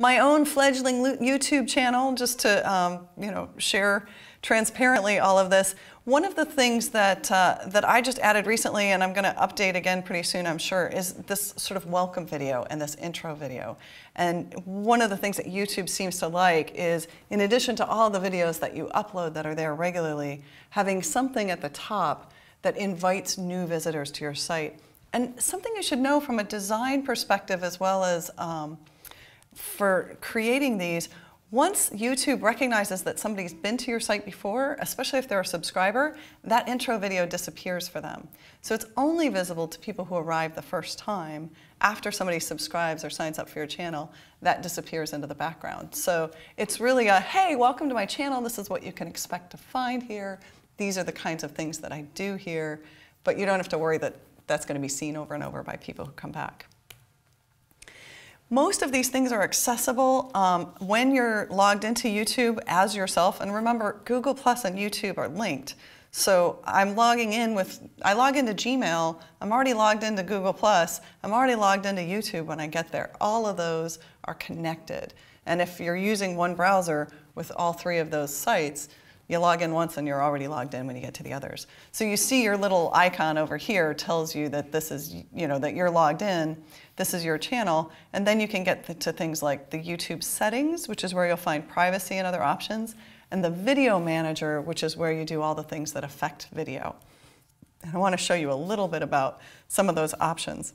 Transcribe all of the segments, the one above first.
my own fledgling YouTube channel, just to share transparently all of this. One of the things that that I just added recently, and I'm going to update again pretty soon, I'm sure, is this sort of welcome video and this intro video. And one of the things that YouTube seems to like is, in addition to all the videos that you upload that are there regularly, having something at the top that invites new visitors to your site. And something you should know from a design perspective, as well as for creating these, once YouTube recognizes that somebody's been to your site before, especially if they're a subscriber, that intro video disappears for them. So it's only visible to people who arrive the first time. After somebody subscribes or signs up for your channel, that disappears into the background. So it's really a, hey, welcome to my channel. This is what you can expect to find here. These are the kinds of things that I do here. But you don't have to worry that that's going to be seen over and over by people who come back. Most of these things are accessible when you're logged into YouTube as yourself. And remember, Google Plus and YouTube are linked. So I log into Gmail, I'm already logged into Google Plus, I'm already logged into YouTube when I get there. All of those are connected. And if you're using one browser with all three of those sites, you log in once and you're already logged in when you get to the others. So you see your little icon over here tells you that this is, that you're logged in, this is your channel, and then you can get to things like the YouTube settings, which is where you'll find privacy and other options, and the video manager, which is where you do all the things that affect video. And I want to show you a little bit about some of those options.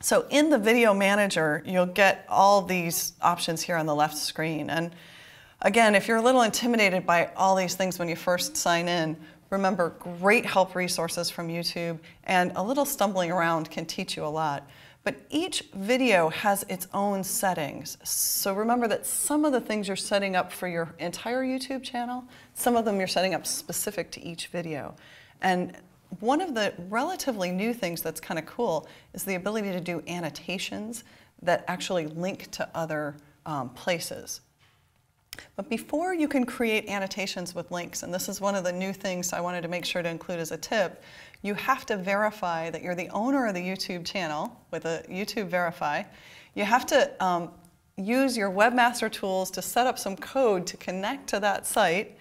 So in the video manager, you'll get all these options here on the left screen. And again, if you're a little intimidated by all these things when you first sign in, remember, great help resources from YouTube, and a little stumbling around can teach you a lot. But each video has its own settings. So remember that some of the things you're setting up for your entire YouTube channel, some of them you're setting up specific to each video. And one of the relatively new things that's kind of cool is the ability to do annotations that actually link to other places. But before you can create annotations with links, and this is one of the new things I wanted to make sure to include as a tip, you have to verify that you're the owner of the YouTube channel with a YouTube Verify. You have to use your webmaster tools to set up some code to connect to that site,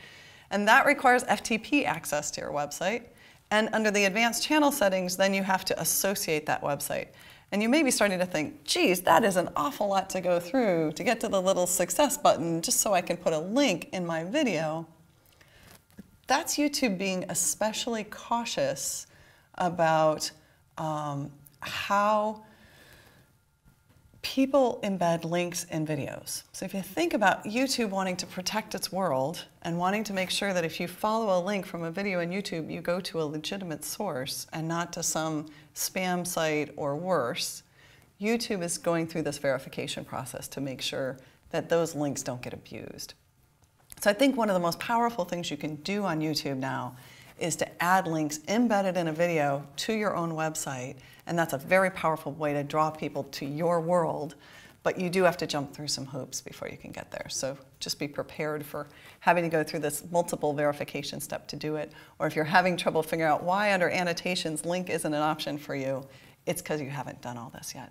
and that requires FTP access to your website. And under the advanced channel settings, then you have to associate that website. And you may be starting to think, geez, that is an awful lot to go through to get to the little success button just so I can put a link in my video. That's YouTube being especially cautious about how people embed links in videos. So if you think about YouTube wanting to protect its world and wanting to make sure that if you follow a link from a video in YouTube, you go to a legitimate source and not to some spam site or worse, YouTube is going through this verification process to make sure that those links don't get abused. So I think one of the most powerful things you can do on YouTube now is to add links embedded in a video to your own website, and that's a very powerful way to draw people to your world, but you do have to jump through some hoops before you can get there. So just be prepared for having to go through this multiple verification step to do it, or if you're having trouble figuring out why under annotations link isn't an option for you, it's because you haven't done all this yet.